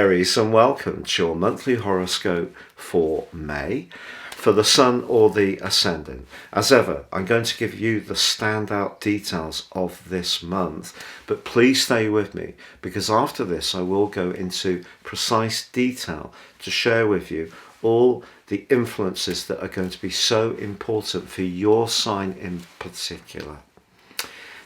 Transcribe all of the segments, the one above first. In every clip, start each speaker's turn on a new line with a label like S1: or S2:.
S1: Aries, and welcome to your monthly horoscope for May for the Sun or the Ascendant. As ever, I'm going to give you the standout details of this month, but please stay with me because after this I will go into precise detail to share with you all the influences that are going to be so important for your sign in particular.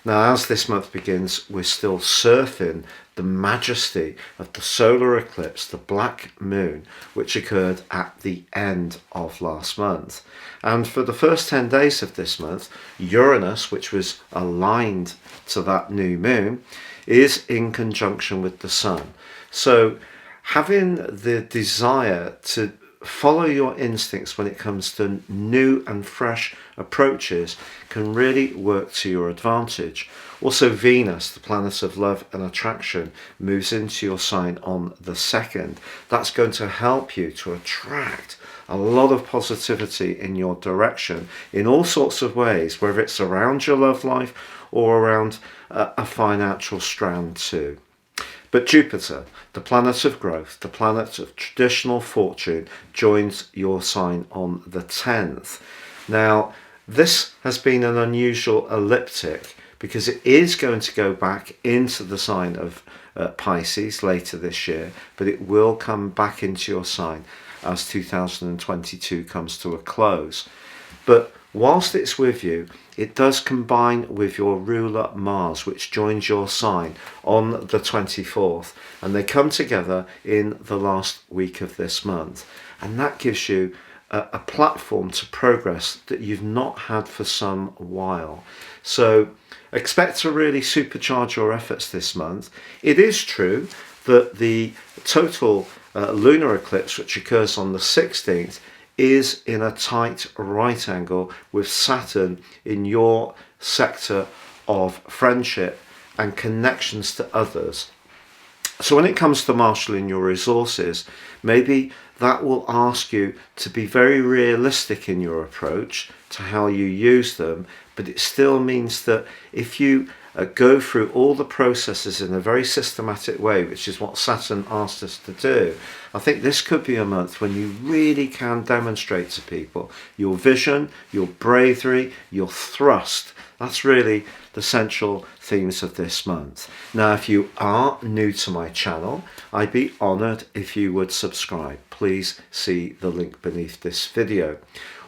S1: Now, as this month begins, we're still surfing the majesty of the solar eclipse, the black moon, which occurred at the end of last month. And for the first 10 days of this month, Uranus, which was aligned to that new moon, is in conjunction with the Sun. So having the desire to follow your instincts when it comes to new and fresh approaches can really work to your advantage. Also, Venus, the planet of love and attraction, moves into your sign on the 2nd. That's going to help you to attract a lot of positivity in your direction in all sorts of ways, whether it's around your love life or around a financial strand too. But Jupiter, the planet of growth, the planet of traditional fortune, joins your sign on the 10th. Now, this has been an unusual ecliptic because it is going to go back into the sign of Pisces later this year, but it will come back into your sign as 2022 comes to a close. But whilst it's with you, it does combine with your ruler Mars, which joins your sign on the 24th, and they come together in the last week of this month, and that gives you a platform to progress that you've not had for some while. So expect to really supercharge your efforts this month. It is true that the total lunar eclipse, which occurs on the 16th, is in a tight right angle with Saturn in your sector of friendship and connections to others. So when it comes to marshalling your resources, maybe that will ask you to be very realistic in your approach to how you use them, but it still means that if you go through all the processes in a very systematic way, which is what Saturn asked us to do, I think this could be a month when you really can demonstrate to people your vision, your bravery, your thrust. That's really the central themes of this month. Now, if you are new to my channel, I'd be honoured if you would subscribe. Please see the link beneath this video.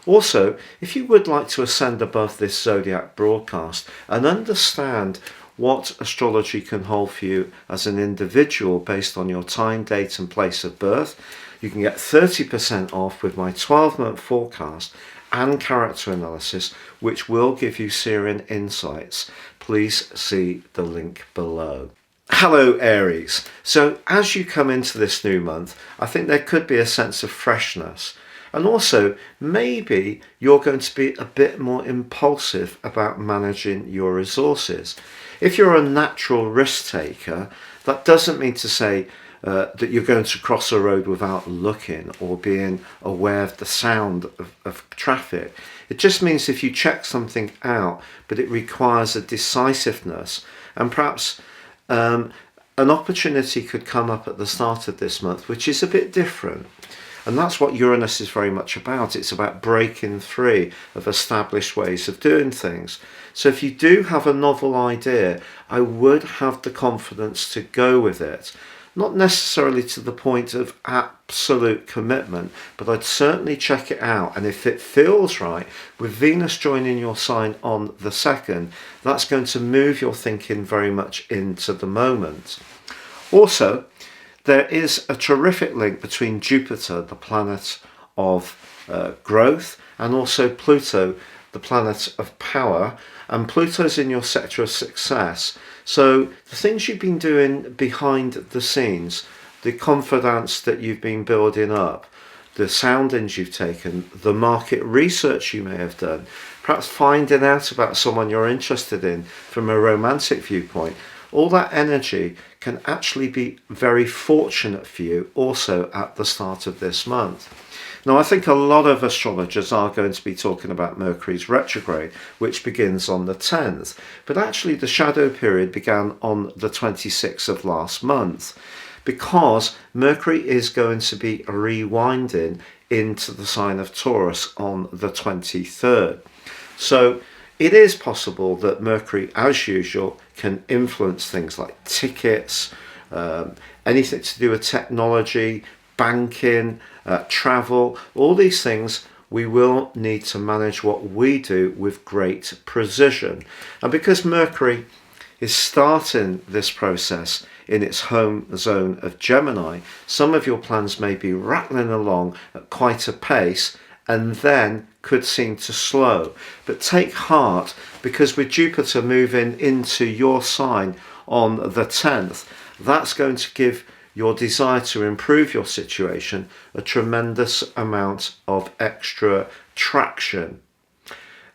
S1: Also, if you would like to ascend above this Zodiac broadcast and understand what astrology can hold for you as an individual based on your time, date and place of birth, you can get 30% off with my 12-month forecast and character analysis, which will give you seeing insights. Please see the link below. Hello Aries. So as you come into this new month, I think there could be a sense of freshness. And also, maybe you're going to be a bit more impulsive about managing your resources. If you're a natural risk taker, that doesn't mean to say that you're going to cross a road without looking or being aware of the sound of traffic. It just means if you check something out, but it requires a decisiveness, and perhaps an opportunity could come up at the start of this month, which is a bit different. And that's what Uranus is very much about. It's about breaking free of established ways of doing things. So if you do have a novel idea, I would have the confidence to go with it. Not necessarily to the point of absolute commitment, but I'd certainly check it out. And if it feels right, with Venus joining your sign on the 2nd, that's going to move your thinking very much into the moment. Also, there is a terrific link between Jupiter, the planet of growth, and also Pluto, the planet of power. And Pluto's in your sector of success. So the things you've been doing behind the scenes, the confidence that you've been building up, the soundings you've taken, the market research you may have done, perhaps finding out about someone you're interested in from a romantic viewpoint, all that energy can actually be very fortunate for you also at the start of this month. Now, I think a lot of astrologers are going to be talking about Mercury's retrograde, which begins on the 10th, but actually the shadow period began on the 26th of last month. because Mercury is going to be rewinding into the sign of Taurus on the 23rd. So it is possible that Mercury, as usual, can influence things like tickets, anything to do with technology, banking, travel, all these things. We will need to manage what we do with great precision. And because Mercury is starting this process in its home zone of Gemini, some of your plans may be rattling along at quite a pace and then could seem to slow. But take heart, because with Jupiter moving into your sign on the 10th, that's going to give your desire to improve your situation a tremendous amount of extra traction.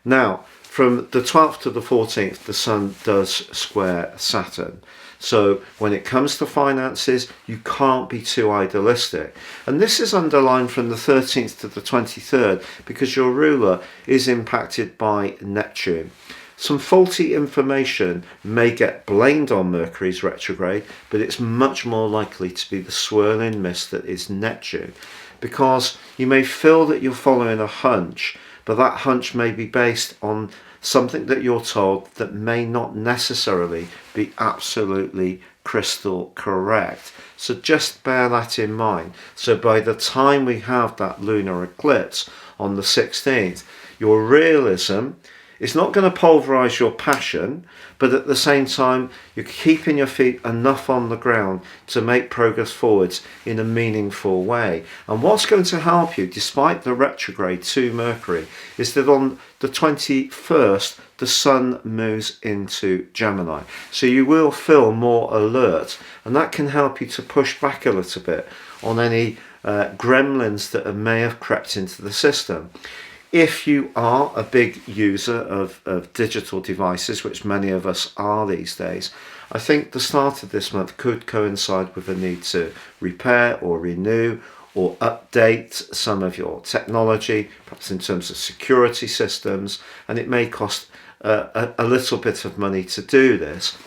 S1: Now, from the 12th to the 14th, the Sun does square Saturn. So when it comes to finances, you can't be too idealistic. And this is underlined from the 13th to the 23rd because your ruler is impacted by Neptune. Some faulty information may get blamed on Mercury's retrograde, but it's much more likely to be the swirling mist that is Neptune, because you may feel that you're following a hunch, but that hunch may be based on something that you're told that may not necessarily be absolutely crystal correct. So just bear that in mind. So by the time we have that lunar eclipse on the 16th, your realism is not going to pulverize your passion, but at the same time, you're keeping your feet enough on the ground to make progress forwards in a meaningful way. And what's going to help you, despite the retrograde to Mercury, is that on the 21st, the Sun moves into Gemini. So you will feel more alert, and that can help you to push back a little bit on any gremlins that may have crept into the system. If you are a big user of digital devices, which many of us are these days, I think the start of this month could coincide with a need to repair or renew or update some of your technology, perhaps in terms of security systems, and it may cost a little bit of money to do this.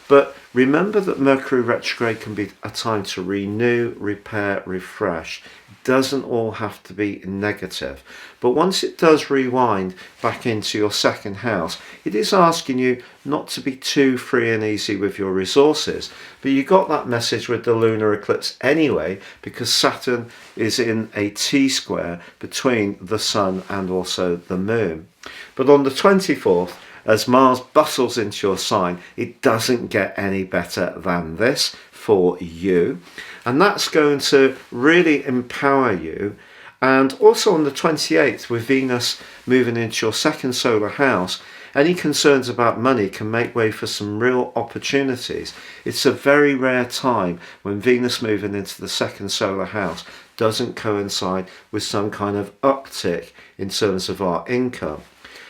S1: But remember that Mercury retrograde can be a time to renew, repair, refresh. It doesn't all have to be negative. But once it does rewind back into your second house, it is asking you not to be too free and easy with your resources. But you got that message with the lunar eclipse anyway, because Saturn is in a T-square between the Sun and also the Moon. But on the 24th, as Mars bustles into your sign, it doesn't get any better than this for you. And that's going to really empower you. And also on the 28th, with Venus moving into your second solar house, any concerns about money can make way for some real opportunities. It's a very rare time when Venus moving into the second solar house doesn't coincide with some kind of uptick in terms of our income.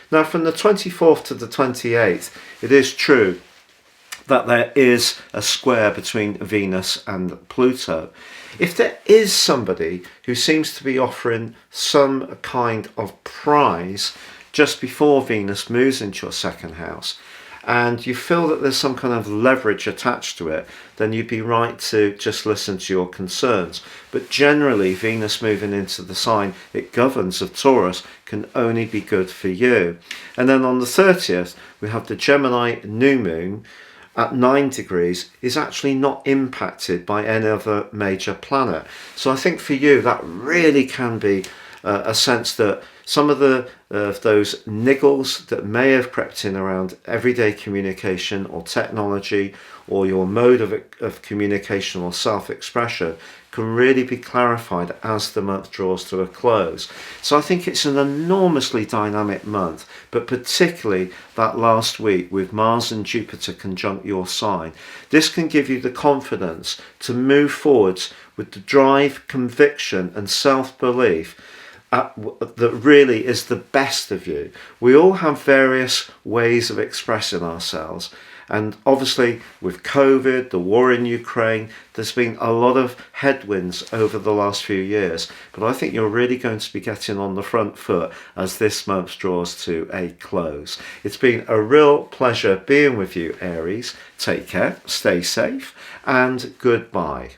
S1: Now, from the 24th to the 28th, it is true that there is a square between Venus and Pluto. If there is somebody who seems to be offering some kind of prize just before Venus moves into your second house, and you feel that there's some kind of leverage attached to it, then you'd be right to just listen to your concerns. But generally, Venus moving into the sign it governs of Taurus can only be good for you. And then on the 30th, we have the Gemini new moon at 9 degrees is actually not impacted by any other major planet. So I think for you, that really can be a sense that some of those niggles that may have crept in around everyday communication or technology or your mode of communication or self-expression can really be clarified as the month draws to a close. So I think it's an enormously dynamic month, but particularly that last week with Mars and Jupiter conjunct your sign. This can give you the confidence to move forwards with the drive, conviction and self-belief that really is the best of you. We all have various ways of expressing ourselves, and obviously with COVID, the war in Ukraine, there's been a lot of headwinds over the last few years, but I think you're really going to be getting on the front foot as this month draws to a close. It's been a real pleasure being with you, Aries. Take care, stay safe, and goodbye.